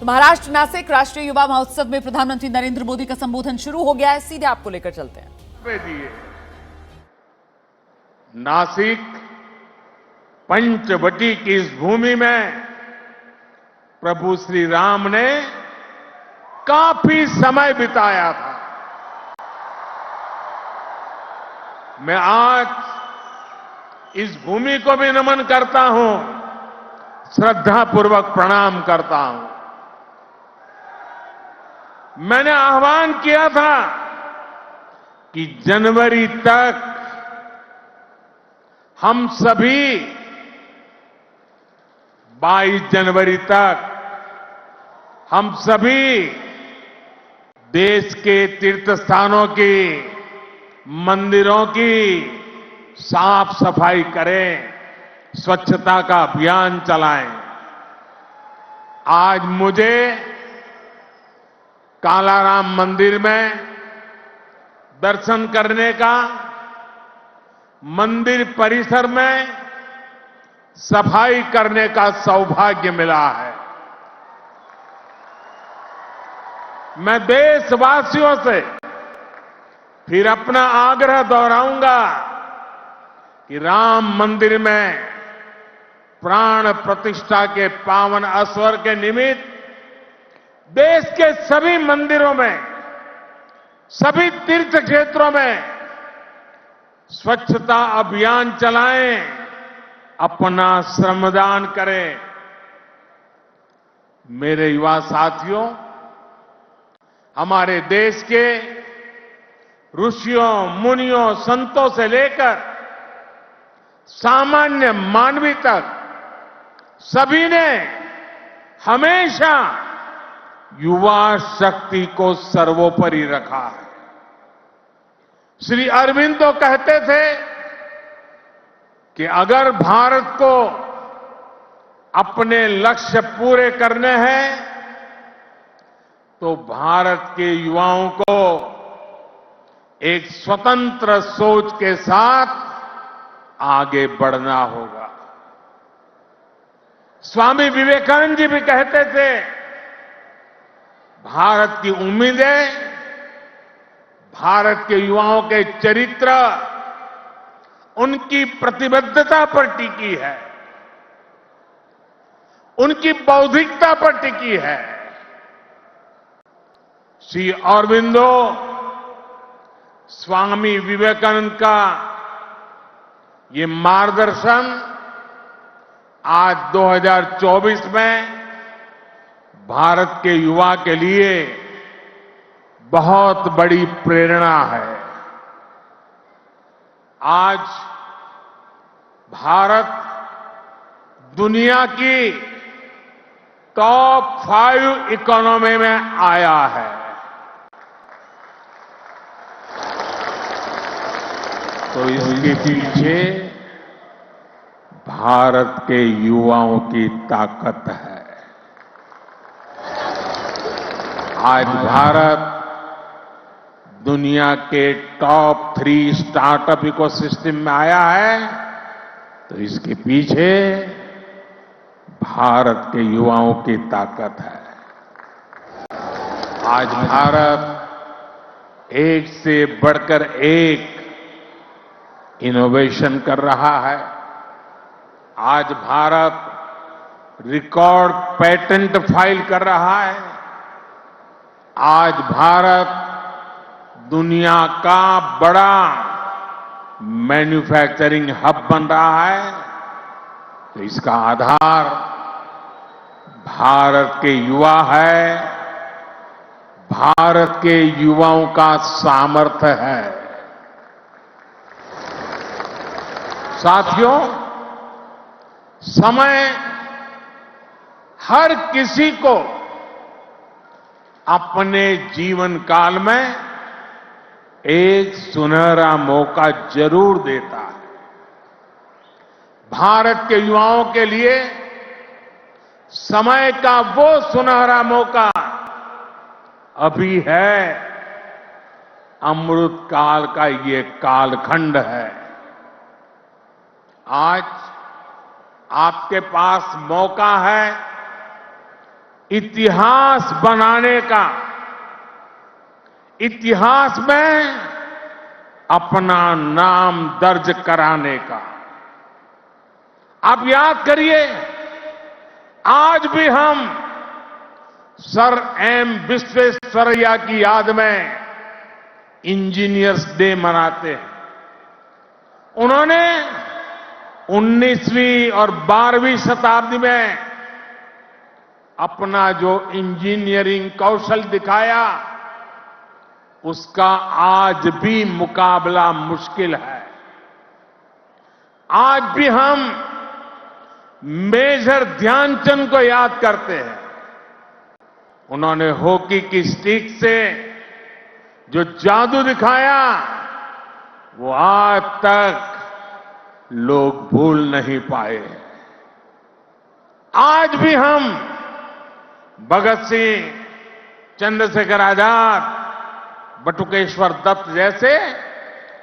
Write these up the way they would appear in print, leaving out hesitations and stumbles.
तो महाराष्ट्र नासिक राष्ट्रीय युवा महोत्सव में प्रधानमंत्री नरेंद्र मोदी का संबोधन शुरू हो गया है। सीधे आपको लेकर चलते हैं। नासिक पंचवटी की इस भूमि में प्रभु श्री राम ने काफी समय बिताया था। मैं आज इस भूमि को भी नमन करता हूं, श्रद्धापूर्वक प्रणाम करता हूं। मैंने आह्वान किया था कि जनवरी तक हम सभी 22 जनवरी तक हम सभी देश के तीर्थ स्थानों की, मंदिरों की साफ सफाई करें, स्वच्छता का अभियान चलाएं। आज मुझे कालाराम मंदिर में दर्शन करने का, मंदिर परिसर में सफाई करने का सौभाग्य मिला है। मैं देशवासियों से फिर अपना आग्रह दोहराऊंगा कि राम मंदिर में प्राण प्रतिष्ठा के पावन अवसर के निमित्त देश के सभी मंदिरों में, सभी तीर्थ क्षेत्रों में स्वच्छता अभियान चलाएं, अपना श्रमदान करें। मेरे युवा साथियों, हमारे देश के ऋषियों, मुनियों, संतों से लेकर सामान्य मानवी तक सभी ने हमेशा युवा शक्ति को सर्वोपरि रखा है। श्री अरविंद तो कहते थे कि अगर भारत को अपने लक्ष्य पूरे करने हैं तो भारत के युवाओं को एक स्वतंत्र सोच के साथ आगे बढ़ना होगा। स्वामी विवेकानंद जी भी कहते थे, भारत की उम्मीदें भारत के युवाओं के चरित्र, उनकी प्रतिबद्धता पर टिकी है, उनकी बौद्धिकता पर टिकी है। श्री अरविंदो स्वामी विवेकानंद का ये मार्गदर्शन आज 2024 में भारत के युवा के लिए बहुत बड़ी प्रेरणा है। आज भारत दुनिया की टॉप 5 इकोनॉमी में आया है। तो इसके पीछे भारत के युवाओं की ताकत है। आज भारत दुनिया के टॉप 3 स्टार्टअप इकोसिस्टम में आया है, तो इसके पीछे भारत के युवाओं की ताकत है। आज भारत एक से बढ़कर एक इनोवेशन कर रहा है। आज भारत रिकॉर्ड पेटेंट फाइल कर रहा है। आज भारत दुनिया का बड़ा मैन्युफैक्चरिंग हब बन रहा है। तो इसका आधार भारत के युवा है, भारत के युवाओं का सामर्थ्य है। साथियों, समय हर किसी को अपने जीवन काल में एक सुनहरा मौका जरूर देता है। भारत के युवाओं के लिए समय का वो सुनहरा मौका अभी है। अमृत काल का ये कालखंड है। आज आपके पास मौका है इतिहास बनाने का, इतिहास में अपना नाम दर्ज कराने का। आप याद करिए, आज भी हम सर एम विश्वेश्वरैया की याद में इंजीनियर्स डे मनाते हैं। उन्होंने 19वीं और 12वीं शताब्दी में अपना जो इंजीनियरिंग कौशल दिखाया, उसका आज भी मुकाबला मुश्किल है। आज भी हम मेजर ध्यानचंद को याद करते हैं। उन्होंने हॉकी की स्टिक से जो जादू दिखाया, वो आज तक लोग भूल नहीं पाए। आज भी हम भगत सिंह, चंद्रशेखर आजाद, बटुकेश्वर दत्त जैसे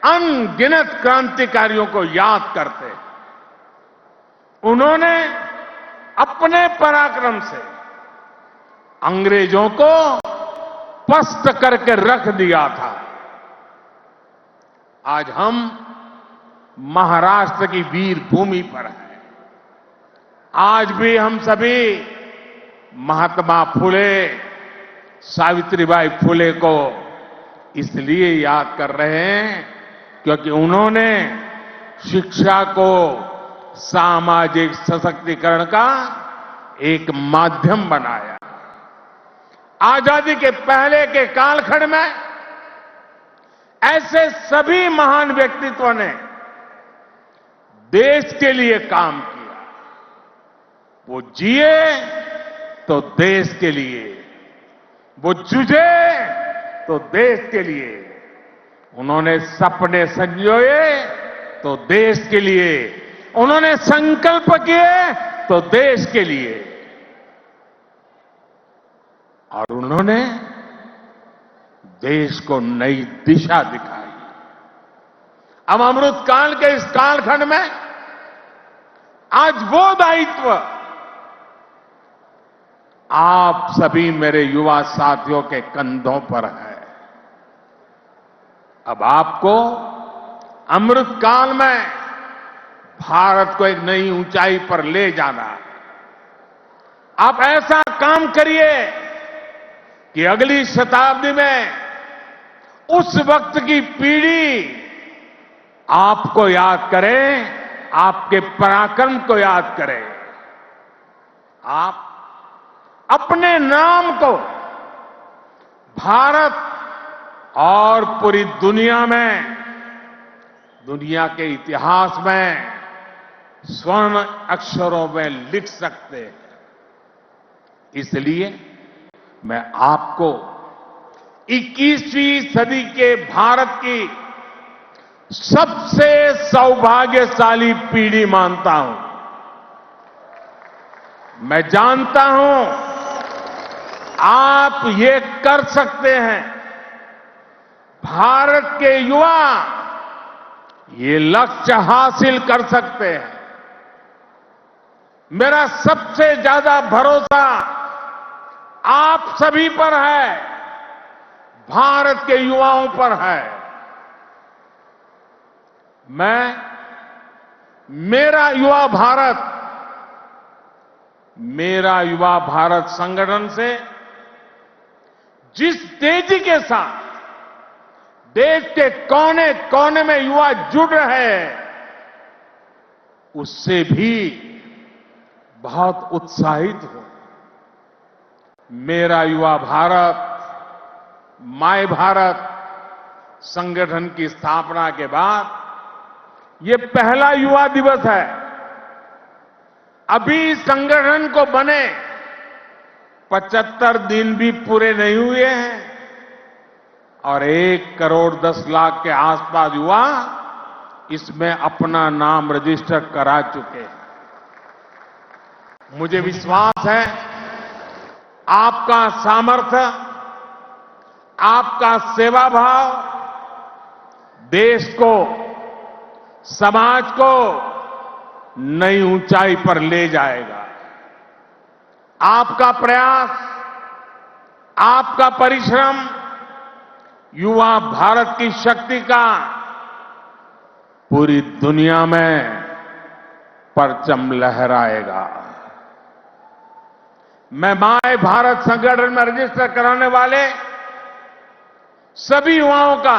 अनगिनत क्रांतिकारियों को याद करते हैं। उन्होंने अपने पराक्रम से अंग्रेजों को पस्त करके रख दिया था। आज हम महाराष्ट्र की वीर भूमि पर हैं। आज भी हम सभी महात्मा फुले, सावित्रीबाई फुले को इसलिए याद कर रहे हैं क्योंकि उन्होंने शिक्षा को सामाजिक सशक्तिकरण का एक माध्यम बनाया। आजादी के पहले के कालखंड में ऐसे सभी महान व्यक्तित्वों ने देश के लिए काम किया। वो जिए तो देश के लिए, वो जूझे तो देश के लिए, उन्होंने सपने संजोए तो देश के लिए, उन्होंने संकल्प किए तो देश के लिए, और उन्होंने देश को नई दिशा दिखाई। अब अमृतकाल के इस कालखंड में आज वो दायित्व आप सभी मेरे युवा साथियों के कंधों पर है। अब आपको अमृतकाल में भारत को एक नई ऊंचाई पर ले जाना है। आप ऐसा काम करिए कि अगली शताब्दी में उस वक्त की पीढ़ी आपको याद करे, आपके पराक्रम को याद करे। आप अपने नाम को भारत और पूरी दुनिया में, दुनिया के इतिहास में स्वर्ण अक्षरों में लिख सकते हैं। इसलिए मैं आपको 21वीं सदी के भारत की सबसे सौभाग्यशाली पीढ़ी मानता हूं। मैं जानता हूं आप ये कर सकते हैं। भारत के युवा ये लक्ष्य हासिल कर सकते हैं। मेरा सबसे ज्यादा भरोसा आप सभी पर है, भारत के युवाओं पर है। मैं मेरा युवा भारत संगठन से जिस तेजी के साथ देश के कोने कोने में युवा जुड़ रहे हैं, उससे भी बहुत उत्साहित हूं। मेरा युवा भारत, माय भारत संगठन की स्थापना के बाद ये पहला युवा दिवस है। अभी संगठन को बने 75 दिन भी पूरे नहीं हुए हैं और 1 करोड़ 10 लाख के आसपास युवा इसमें अपना नाम रजिस्टर करा चुके हैं। मुझे विश्वास है आपका सामर्थ्य, आपका सेवा भाव देश को, समाज को नई ऊंचाई पर ले जाएगा। आपका प्रयास, आपका परिश्रम युवा भारत की शक्ति का पूरी दुनिया में परचम लहराएगा। मैं माय भारत संगठन में रजिस्टर कराने वाले सभी युवाओं का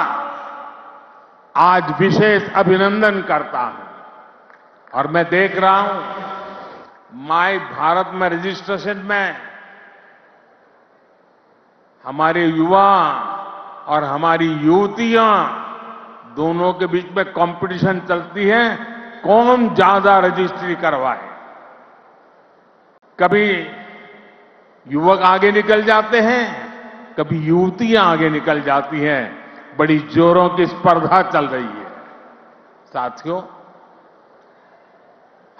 आज विशेष अभिनंदन करता हूं और मैं देख रहा हूं माय भारत में रजिस्ट्रेशन में हमारे युवा और हमारी युवतियां दोनों के बीच में कंपटीशन चलती है, कौन ज्यादा रजिस्ट्री करवाए। कभी युवक आगे निकल जाते हैं, कभी युवतियां आगे निकल जाती हैं। बड़ी जोरों की स्पर्धा चल रही है। साथियों,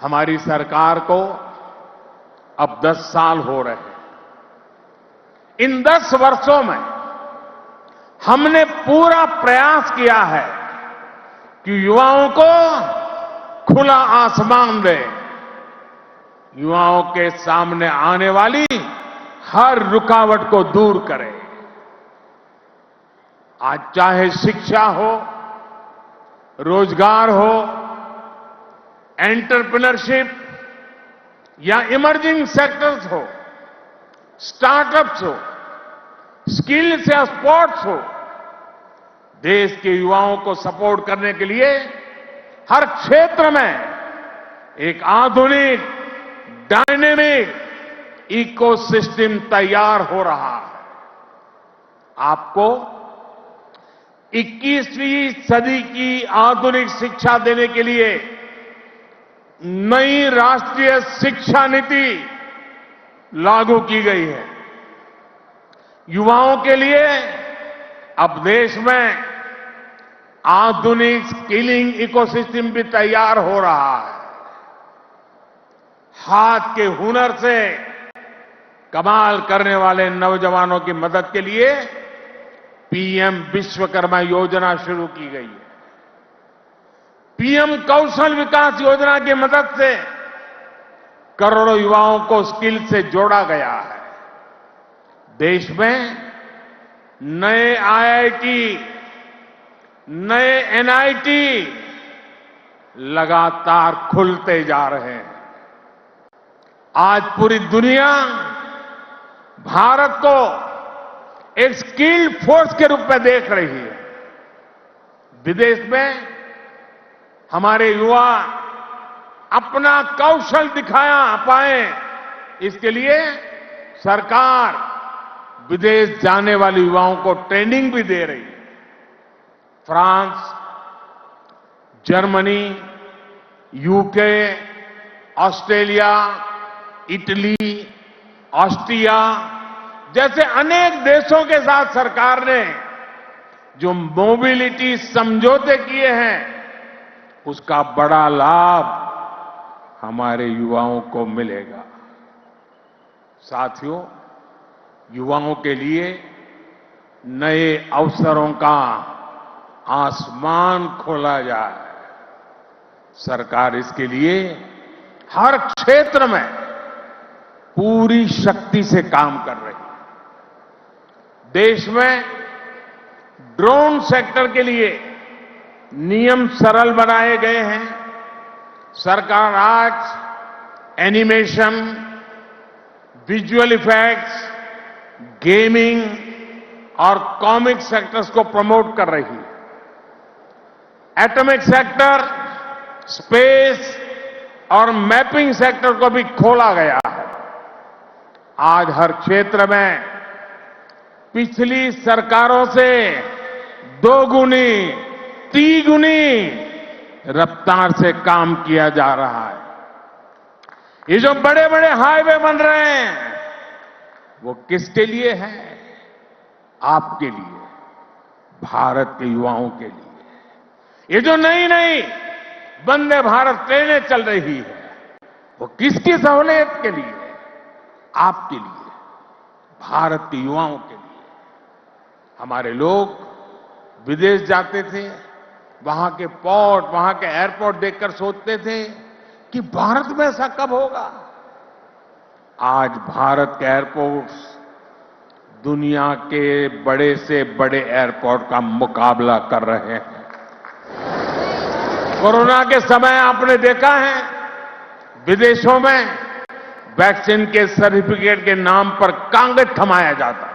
हमारी सरकार को अब 10 साल हो रहे हैं। इन 10 वर्षों में हमने पूरा प्रयास किया है कि युवाओं को खुला आसमान दे, युवाओं के सामने आने वाली हर रुकावट को दूर करें। आज चाहे शिक्षा हो, रोजगार हो, एंटरप्रेन्योरशिप या इमर्जिंग सेक्टर्स हो, स्टार्टअप्स हो, स्किल्स या स्पोर्ट्स हो, देश के युवाओं को सपोर्ट करने के लिए हर क्षेत्र में एक आधुनिक, डायनेमिक इकोसिस्टम तैयार हो रहा है। आपको 21वीं सदी की आधुनिक शिक्षा देने के लिए नई राष्ट्रीय शिक्षा नीति लागू की गई है। युवाओं के लिए अब देश में आधुनिक स्किलिंग इकोसिस्टम भी तैयार हो रहा है। हाथ के हुनर से कमाल करने वाले नौजवानों की मदद के लिए पीएम विश्वकर्मा योजना शुरू की गई है। पीएम कौशल विकास योजना की मदद से करोड़ों युवाओं को स्किल से जोड़ा गया है। देश में नए आईआईटी, नए एनआईटी लगातार खुलते जा रहे हैं। आज पूरी दुनिया भारत को एक स्किल्ड फोर्स के रूप में देख रही है। विदेश में हमारे युवा अपना कौशल दिखाया पाए, इसके लिए सरकार विदेश जाने वाले युवाओं को ट्रेनिंग भी दे रही है। France, Germany, UK, Australia, Italy, Austria जैसे अनेक देशों के साथ सरकार ने जो मोबिलिटी समझौते किए हैं, उसका बड़ा लाभ हमारे युवाओं को मिलेगा। साथियों, युवाओं के लिए नए अवसरों का आसमान खोला जाए। सरकार इसके लिए हर क्षेत्र में पूरी शक्ति से काम कर रही है। देश में ड्रोन सेक्टर के लिए नियम सरल बनाए गए हैं। सरकार आज एनिमेशन, विजुअल इफेक्ट्स, गेमिंग और कॉमिक सेक्टर्स को प्रमोट कर रही है। एटॉमिक सेक्टर, स्पेस और मैपिंग सेक्टर को भी खोला गया है। आज हर क्षेत्र में पिछली सरकारों से 2 गुनी, 3 गुनी रफ्तार से काम किया जा रहा है। ये जो बड़े बड़े हाईवे बन रहे हैं, वो किसके लिए है? आपके लिए, भारत के युवाओं के लिए। ये जो नई नई वंदे भारत ट्रेनें चल रही है, वो किसकी सहूलियत के लिए? आपके लिए, भारत के युवाओं के लिए। हमारे लोग विदेश जाते थे, वहां के पोर्ट, वहां के एयरपोर्ट देखकर सोचते थे कि भारत में ऐसा कब होगा। आज भारत के एयरपोर्ट्स दुनिया के बड़े से बड़े एयरपोर्ट का मुकाबला कर रहे हैं। कोरोना के समय आपने देखा है विदेशों में वैक्सीन के सर्टिफिकेट के नाम पर कागज थमाया जाता।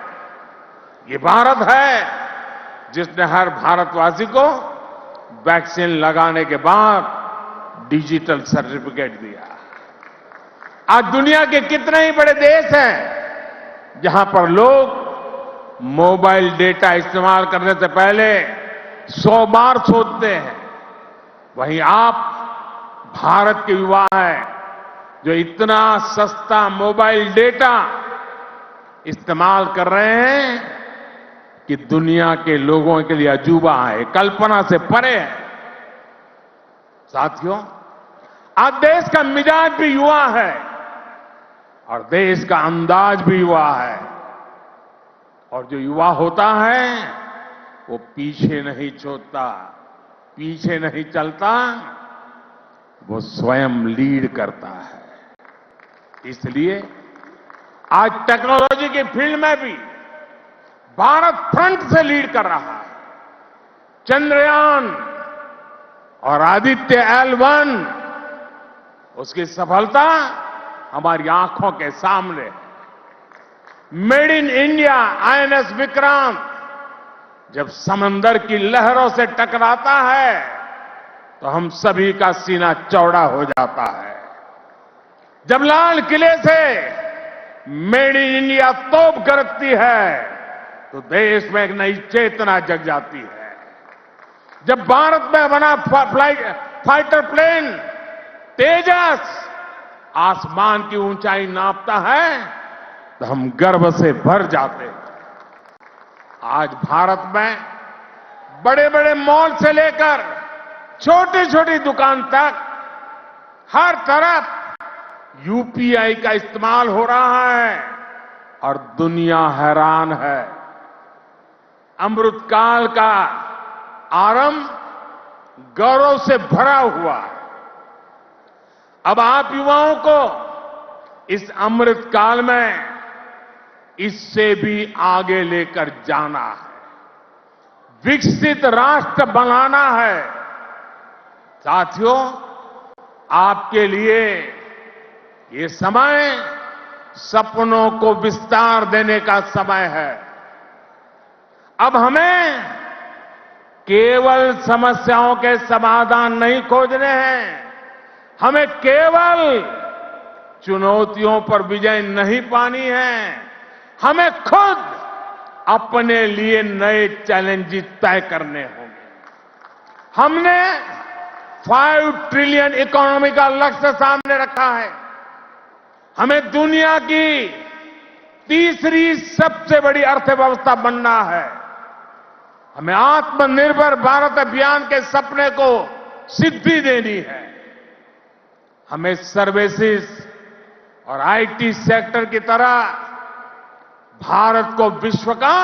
ये भारत है जिसने हर भारतवासी को वैक्सीन लगाने के बाद डिजिटल सर्टिफिकेट दिया। आज दुनिया के कितने ही बड़े देश हैं जहां पर लोग मोबाइल डेटा इस्तेमाल करने से पहले 100 बार सोचते हैं, वहीं आप भारत के युवा हैं जो इतना सस्ता मोबाइल डेटा इस्तेमाल कर रहे हैं कि दुनिया के लोगों के लिए अजूबा है, कल्पना से परे है। साथियों, आज देश का मिजाज भी युवा है और देश का अंदाज भी युवा है, और जो युवा होता है वो पीछे नहीं छोड़ता, पीछे नहीं चलता, वो स्वयं लीड करता है। इसलिए आज टेक्नोलॉजी की फील्ड में भी भारत फ्रंट से लीड कर रहा है। चंद्रयान और आदित्य L1 उसकी सफलता हमारी आंखों के सामने है। Made in India INS Vikrant जब समंदर की लहरों से टकराता है तो हम सभी का सीना चौड़ा हो जाता है। जब लाल किले से मेड इन इंडिया तोप गरजती है तो देश में एक नई चेतना जग जाती है। जब भारत में बना फाइटर प्लेन तेजस आसमान की ऊंचाई नापता है तो हम गर्व से भर जाते हैं। आज भारत में बड़े बड़े मॉल से लेकर छोटी छोटी दुकान तक हर तरफ UPI का इस्तेमाल हो रहा है और दुनिया हैरान है। अमृतकाल का आरंभ गौरव से भरा हुआ है। अब आप युवाओं को इस अमृतकाल में इससे भी आगे लेकर जाना है, विकसित राष्ट्र बनाना है। साथियों, आपके लिए ये समय सपनों को विस्तार देने का समय है। अब हमें केवल समस्याओं के समाधान नहीं खोजने हैं, हमें केवल चुनौतियों पर विजय नहीं पानी है, हमें खुद अपने लिए नए चैलेंजेस तय करने होंगे। हमने 5 ट्रिलियन इकोनॉमी का लक्ष्य सामने रखा है। हमें दुनिया की तीसरी सबसे बड़ी अर्थव्यवस्था बनना है। हमें आत्मनिर्भर भारत अभियान के सपने को सिद्धि देनी है। हमें सर्विसेज और IT सेक्टर की तरह भारत को विश्व का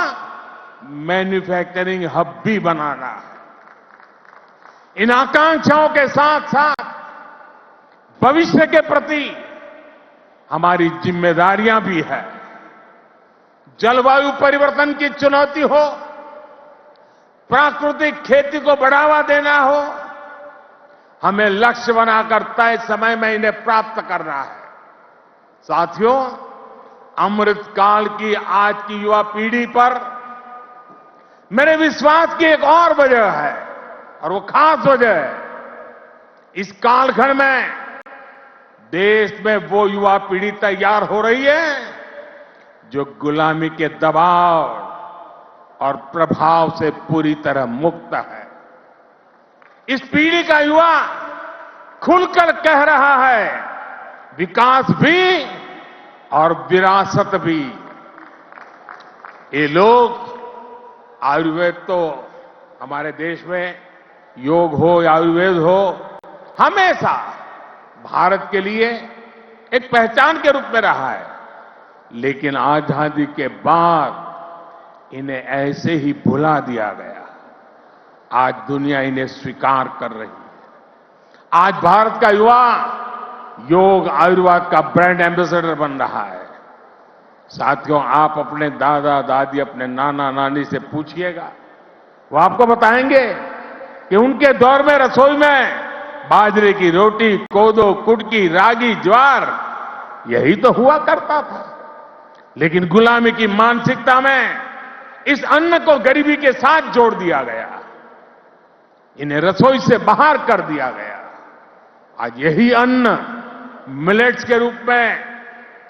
मैन्युफैक्चरिंग हब भी बनाना है। इन आकांक्षाओं के साथ साथ भविष्य के प्रति हमारी जिम्मेदारियां भी है। जलवायु परिवर्तन की चुनौती हो, प्राकृतिक खेती को बढ़ावा देना हो, हमें लक्ष्य बनाकर तय समय में इन्हें प्राप्त करना है। साथियों, अमृतकाल की आज की युवा पीढ़ी पर मेरे विश्वास की एक और वजह है, और वो खास वजह है। इस कालखंड में देश में वो युवा पीढ़ी तैयार हो रही है जो गुलामी के दबाव और प्रभाव से पूरी तरह मुक्त है। इस पीढ़ी का युवा खुलकर कह रहा है, विकास भी और विरासत भी। ये लोग आयुर्वेद तो हमारे देश में योग हो या आयुर्वेद हो, हमेशा भारत के लिए एक पहचान के रूप में रहा है। लेकिन आजादी के बाद इन्हें ऐसे ही भुला दिया गया। आज दुनिया इन्हें स्वीकार कर रही है। आज भारत का युवा योग आयुर्वेद का ब्रांड एम्बेसडर बन रहा है। साथियों, आप अपने दादा दादी, अपने नाना नानी से पूछिएगा, वो आपको बताएंगे कि उनके दौर में रसोई में बाजरे की रोटी, कोदो, कुटकी, रागी, ज्वार यही तो हुआ करता था। लेकिन गुलामी की मानसिकता में इस अन्न को गरीबी के साथ जोड़ दिया गया, इन्हें रसोई से बाहर कर दिया गया। आज यही अन्न मिलेट्स के रूप में,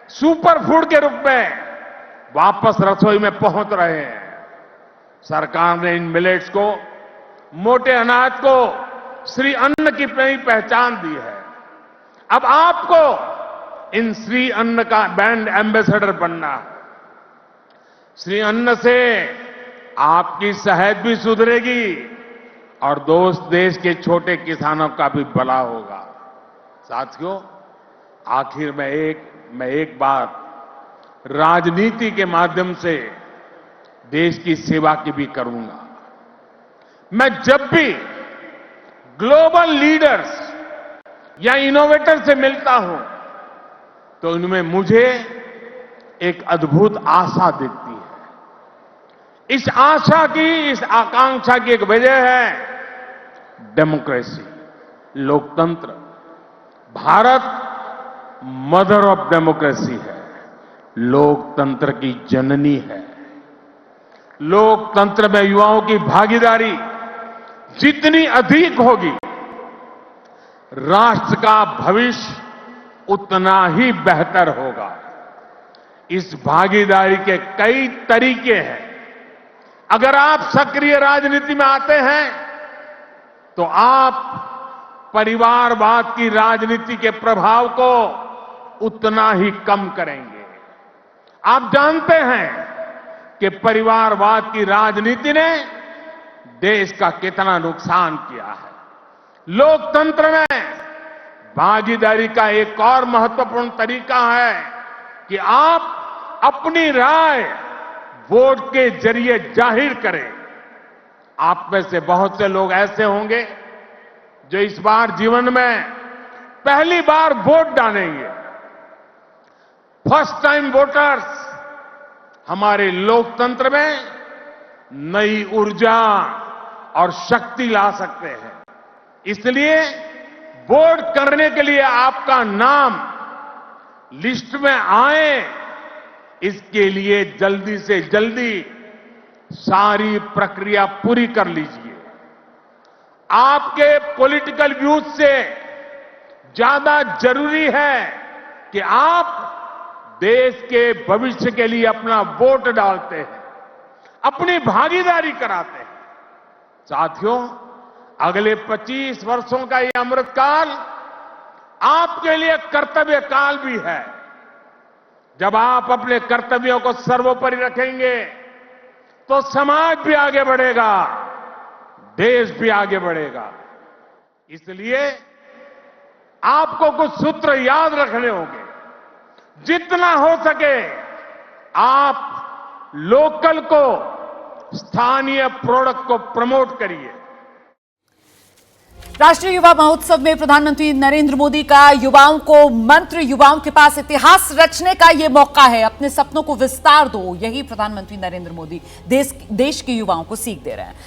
सुपर फूड के रूप में वापस रसोई में पहुंच रहे हैं। सरकार ने इन मिलेट्स को, मोटे अनाज को श्री अन्न की नई पहचान दी है। अब आपको इन श्री अन्न का ब्रांड एम्बेसडर बनना है। श्री अन्न से आपकी सेहत भी सुधरेगी और देश के छोटे किसानों का भी भला होगा। साथियों, आखिर में एक बात राजनीति के माध्यम से देश की सेवा की भी करूंगा। मैं जब भी ग्लोबल लीडर्स या इनोवेटर से मिलता हूं तो इनमें मुझे एक अद्भुत आशा दिखती है। इस आशा की, इस आकांक्षा की एक वजह है डेमोक्रेसी, लोकतंत्र। भारत मदर ऑफ डेमोक्रेसी है, लोकतंत्र की जननी है। लोकतंत्र में युवाओं की भागीदारी जितनी अधिक होगी, राष्ट्र का भविष्य उतना ही बेहतर होगा। इस भागीदारी के कई तरीके हैं। अगर आप सक्रिय राजनीति में आते हैं तो आप परिवारवाद की राजनीति के प्रभाव को उतना ही कम करेंगे। आप जानते हैं कि परिवारवाद की राजनीति ने देश का कितना नुकसान किया है। लोकतंत्र में भागीदारी का एक और महत्वपूर्ण तरीका है कि आप अपनी राय वोट के जरिए जाहिर करें। आप में से बहुत से लोग ऐसे होंगे जो इस बार जीवन में पहली बार वोट डालेंगे। फर्स्ट टाइम वोटर्स हमारे लोकतंत्र में नई ऊर्जा और शक्ति ला सकते हैं। इसलिए वोट करने के लिए आपका नाम लिस्ट में आए, इसके लिए जल्दी से जल्दी सारी प्रक्रिया पूरी कर लीजिए। आपके पॉलिटिकल व्यूज से ज्यादा जरूरी है कि आप देश के भविष्य के लिए अपना वोट डालते हैं, अपनी भागीदारी कराते हैं। साथियों, अगले 25 वर्षों का ये अमृतकाल आपके लिए कर्तव्य काल भी है। जब आप अपने कर्तव्यों को सर्वोपरि रखेंगे तो समाज भी आगे बढ़ेगा, देश भी आगे बढ़ेगा। इसलिए आपको कुछ सूत्र याद रखने होंगे। जितना हो सके आप लोकल को, स्थानीय प्रोडक्ट को प्रमोट करिए। राष्ट्रीय युवा महोत्सव में प्रधानमंत्री नरेंद्र मोदी का युवाओं को मंत्र, युवाओं के पास इतिहास रचने का यह मौका है। अपने सपनों को विस्तार दो, यही प्रधानमंत्री नरेंद्र मोदी देश के युवाओं को सीख दे रहे हैं।